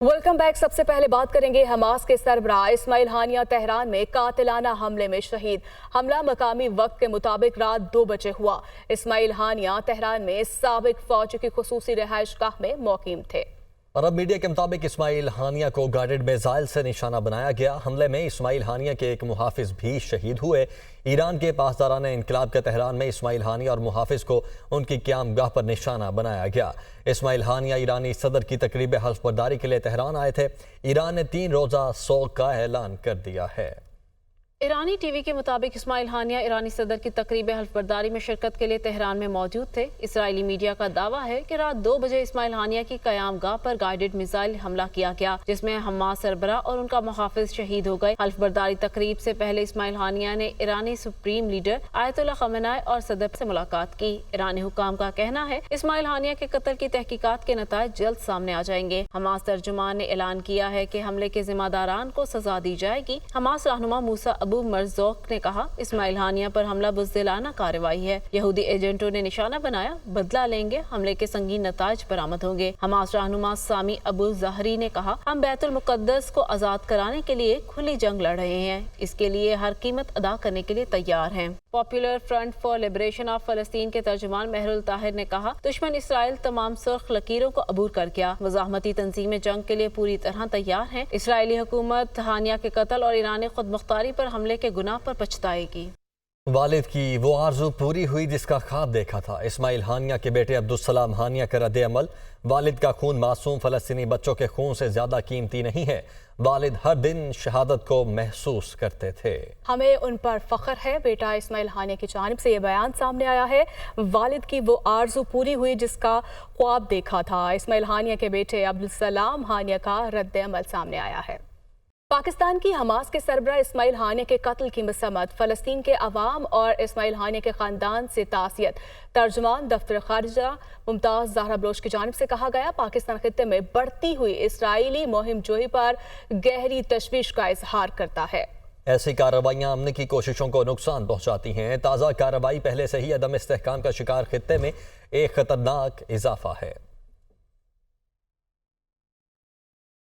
Welcome back. सबसे पहले बात करेंगे हमास के सरबराह इस्माइल हानिया तेहरान में कातिलाना हमले में शहीद। हमला मकामी वक्त के मुताबिक रात 2 बजे हुआ। इस्माइल हानिया तेहरान में साबिक फौज की खुसूसी रिहाइशगाह में मुकीम थे। अरब मीडिया के मुताबिक इस्माइल हानिया को गाइडेड मिसाइल से निशाना बनाया गया। हमले में इस्माइल हानिया के एक मुहाफिज भी शहीद हुए। ईरान के पासदारान इनकलाब के तेहरान में इस्माइल हानिया और मुहाफिज को उनकी क़यामगाह पर निशाना बनाया गया। इस्माइल हानिया ईरानी सदर की तकरीब हल्फ बर्दारी के लिए तेहरान आए थे। ईरान ने 3 रोज़ा सोग का ऐलान कर दिया है। ईरानी टीवी के मुताबिक इस्माइल हानिया ईरानी सदर की तकरीब हल्फ बर्दारी में शिरकत के लिए तेहरान में मौजूद थे। इसराइली मीडिया का दावा है कि रात 2 बजे इस्माइल हानिया की क़यामगाह पर गाइडेड मिसाइल हमला किया गया, जिसमें हमास सरबराह और उनका मुहाफिज शहीद हो गए। हल्फ बर्दारी तकरीब से पहले इस्माइल हानिया ने ईरानी सुप्रीम लीडर आयतुल्लाह खमेनी और सदर से मुलाकात की। ईरानी हुकाम का कहना है इस्माइल हानिया के कत्ल की तहकीकात के नताइज जल्द सामने आ जाएंगे। हमास तर्जुमान ने ऐलान किया है कि हमले के जिम्मेदारान को सजा दी जाएगी। हमास रहनुमा मूसा अबू मरज़ूक ने कहा इस्माइल हानिया पर हमला बुज़दिलाना कार्रवाई है। यहूदी एजेंटों ने निशाना बनाया, बदला लेंगे, हमले के संगीन नताज बरामद होंगे। हमास रहनुमा सामी अबू ज़हरी ने कहा हम बैतुल मुक़द्दस को आज़ाद कराने के लिए खुली जंग लड़ रहे हैं, इसके लिए हर कीमत अदा करने के लिए तैयार हैं। Popular Front for Liberation of फ़लस्तीन के तर्जुमान महरुल ताहिर ने कहा दुश्मन इसराइल तमाम सुर्ख लकीरों को अबूर कर गया। मुज़ाहमती तंजीमें जंग के लिए पूरी तरह तैयार हैं। इसराइली हुकूमत हानिया के कत्ल और ईरानी खुद मुख्तारी पर हमले के गुनाह पर पछताएगी। वालिद की वो आरज़ू पूरी हुई जिसका ख्वाब देखा था। इस्माइल हानिया के बेटे अब्दुस्सलाम हानिया का रद्द अमल। वालिद का खून मासूम फ़लस्तीनी बच्चों के खून से ज़्यादा कीमती नहीं है। वालिद हर दिन शहादत को महसूस करते थे। हमें उन पर फ़ख्र है। बेटा इस्माइल हानिया की जानिब से ये बयान सामने आया है। वालिद की वो आरज़ू पूरी हुई जिसका ख्वाब देखा था। इस्माइल हानिया के बेटे अब्दुस्सलाम हानिया का रद्द अमल सामने आया है। पाकिस्तान की हमास के सरबराह इस्माइल हानिया के कत्ल की मसम्मत। फ़लस्तीन के अवाम और इस्माइल हानिया के ख़ानदान से तासियत। तर्जुमान दफ्तर खारिजा मुमताज़ ज़हरा बलोच की जानिब से कहा गया पाकिस्तान खित्ते में बढ़ती हुई इसराइली मुहिम जोही पर गहरी तशवीश का इजहार करता है। ऐसी कार्रवाइयाँ अमन की कोशिशों को नुकसान पहुँचाती हैं। ताज़ा कार्रवाई पहले से ही अदम इस्तेहकाम का शिकार खित्ते में एक खतरनाक इजाफा है।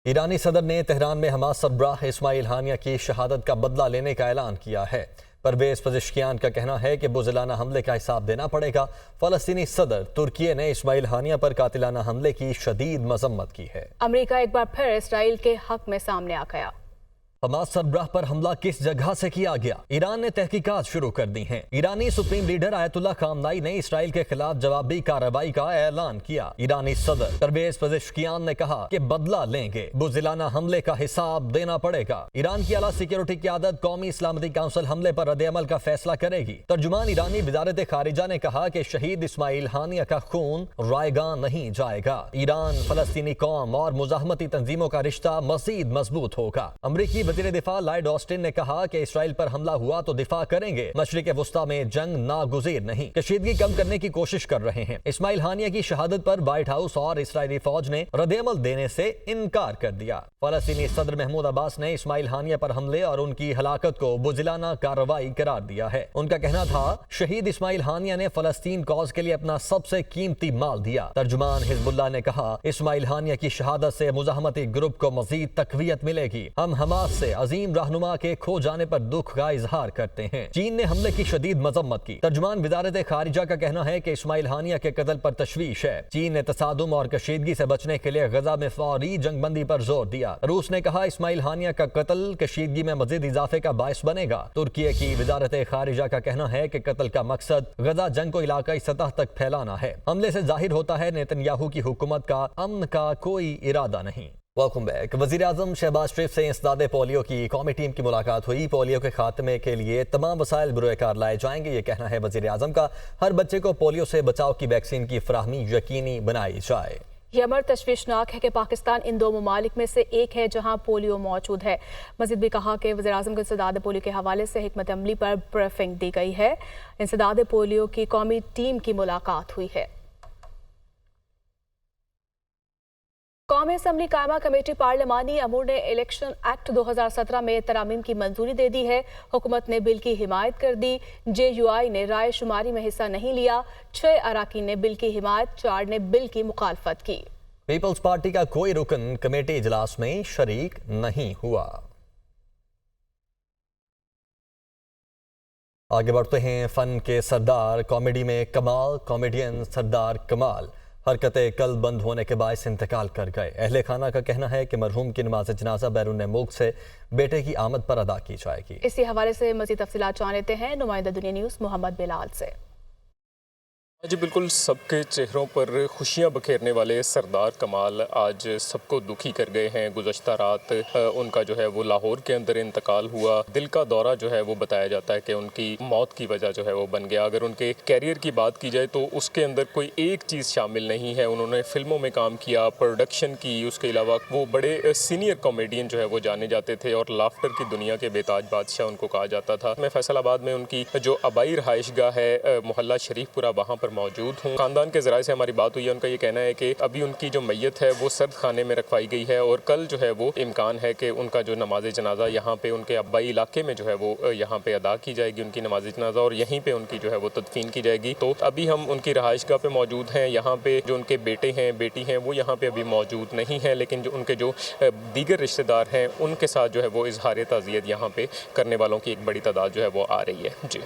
ईरानी सदर ने तेहरान में हमास सरबराह इस्माइल हानिया की शहादत का बदला लेने का ऐलान किया है। परवेज पज़ेश्कियान का कहना है कि बुज़दिलाना हमले का हिसाब देना पड़ेगा। फ़लस्तीनी सदर तुर्की ने इस्माइल हानिया पर कातिलाना हमले की शदीद मजम्मत की है। अमेरिका एक बार फिर इसराइल के हक में सामने आ गया। हमास सरबराह पर हमला किस जगह से किया गया? ईरान ने तहकीकात शुरू कर दी हैं। ईरानी सुप्रीम लीडर आयतुल्लाह खमेनी ने इसराइल के खिलाफ जवाबी कार्रवाई का ऐलान किया। ईरानी सदर परवेज पज़ेश्कियान ने कहा कि बदला लेंगे, बुज़दिलाना हमले का हिसाब देना पड़ेगा। ईरान की आला सिक्योरिटी क़यादत कौमी सलामती काउंसिल हमले पर रद्द-ए-अमल का फैसला करेगी। तर्जुमान ईरानी वज़ारत खारिजा ने कहा कि शहीद इस्माइल हानिया का खून रायगा नहीं जाएगा। ईरान फ़लस्तीनी कौम और मुज़ाहमती तंजीमों का रिश्ता मज़ीद मजबूत होगा। अमरीकी वज़ीर दिफा लॉयड ऑस्टिन ने कहा कि इसराइल पर हमला हुआ तो दिफा करेंगे। मशरिक़ वुस्ता में जंग नागुज़ीर नहीं, कशीदगी कम करने की कोशिश कर रहे हैं। इस्माइल हानिया की शहादत पर व्हाइट हाउस और इसराइली फौज ने रद्द-ए-अमल देने से इनकार कर दिया। फ़लस्तीनी सदर महमूद अब्बास ने इस्माइल हानिया पर हमले और उनकी हलाकत को बुज़दिलाना कार्रवाई करार दिया है। उनका कहना था शहीद इस्माइल हानिया ने फ़लस्तीन कॉज के लिए अपना सबसे कीमती माल दिया। तर्जुमान हिज़्बुल्लाह ने कहा इस्माइल हानिया की शहादत से मुज़ाहमती ग्रुप को मज़ीद तक़वियत मिलेगी। हम हमास से अजीम रहनुमा के खो जाने पर दुख का इजहार करते हैं। चीन ने हमले की शदीद मजम्मत की। तर्जुमान वज़ारत खारिजा का कहना है कि इस्माइल हानिया के कत्ल पर तशवीश है। चीन ने तसादुम और कशीदगी से बचने के लिए गजा में फौरी जंगबंदी पर जोर दिया। रूस ने कहा इस्माइल हानिया का कत्ल कशीदगी में मजीद इजाफे का बायस बनेगा। तुर्की की वज़ारत खारिजा का कहना है कि कत्ल का मकसद गजा जंग को इलाकाई सतह तक फैलाना है। हमले से जाहिर होता है नेतन्याहू की हुकूमत का अमन का कोई इरादा नहीं। Welcome back. वज़ीर आज़म शहबाज शरीफ से इंसदादे पोलियो की कौमी टीम की मुलाकात हुई। पोलियो के खात्मे के लिए तमाम वसाइल बुरोकार लाए जाएंगे, ये कहना है वज़ीर आज़म का। हर बच्चे को पोलियो से बचाव की वैक्सीन की फराहमी यकीनी बनाई जाए। ये अमर तशवीशनाक है कि पाकिस्तान इन 2 ममालिक में से एक है जहां पोलियो मौजूद है। मज़ीद भी कहा कि वज़ीर आज़म को इंसदादे पोलियो के हवाले से हिकमत अमली पर ब्रीफिंग दी गई है। इंसदादे पोलियो की कौमी टीम की मुलाकात हुई है। कौमी असम्बली कायमा कमेटी पार्लिमानी अमूर ने इलेक्शन एक्ट 2017 में तरामीम की मंजूरी दे दी है। हुकूमत ने बिल की हिमायत कर दी। JUI ने राय शुमारी में हिस्सा नहीं लिया। 6 अराकीन ने बिल की हिमायत, 4 ने बिल की मुखालफत की। पीपल्स पार्टी का कोई रुकन कमेटी इजलास में शरीक नहीं हुआ। आगे बढ़ते हैं। फन के सरदार कॉमेडी में कमाल। कॉमेडियन सरदार कमाल हरकतें कल बंद होने के बायस इंतकाल कर गए। अहले खाना का कहना है कि मरहूम की नमाज जनाजा बैरून मुल्क से बेटे की आमद पर अदा की जाएगी। इसी हवाले से मज़ीद तफसीलात जान लेते हैं नुमाइंदा दुनिया न्यूज़ मोहम्मद बिलाल से। जी बिल्कुल, सबके चेहरों पर खुशियां बखेरने वाले सरदार कमाल आज सबको दुखी कर गए हैं। गुज़श्ता रात उनका जो है वो लाहौर के अंदर इंतकाल हुआ। दिल का दौरा जो है वो बताया जाता है कि उनकी मौत की वजह जो है वो बन गया। अगर उनके कैरियर की बात की जाए तो उसके अंदर कोई एक चीज़ शामिल नहीं है। उन्होंने फिल्मों में काम किया, प्रोडक्शन की, उसके अलावा वो बड़े सीनियर कॉमेडियन जो है वो जाने जाते थे और लाफ्टर की दुनिया के बेताज बादशाह उनको कहा जाता था। मैं फैसलाबाद में उनकी जो आबाई रहायशगाह है मोहल्ला शरीफपुरा, वहाँ पर मौजूद हूँ। खानदान के ज़राए से हमारी बात हुई है। उनका ये कहना है कि अभी उनकी जो मैयत है वो सर्द खाने में रखवाई गई है और कल जो है वो इम्कान है कि उनका जो नमाज जनाजा यहाँ पे उनके अब्बाई इलाके में जो है वो यहाँ पे अदा की जाएगी उनकी नमाज जनाजा, और यहीं पे उनकी जो है वो तदफीन की जाएगी। तो अभी हम उनकी रहायशगाह पे मौजूद हैं। यहाँ पे जो उनके बेटे हैं, बेटी हैं, वो यहाँ पे अभी मौजूद नहीं हैं, लेकिन जो उनके जो दीगर रिश्तेदार हैं उनके साथ जो है वो इजहार ताज़ियत यहाँ पे करने वालों की एक बड़ी तादाद जो है वो आ रही है। जी।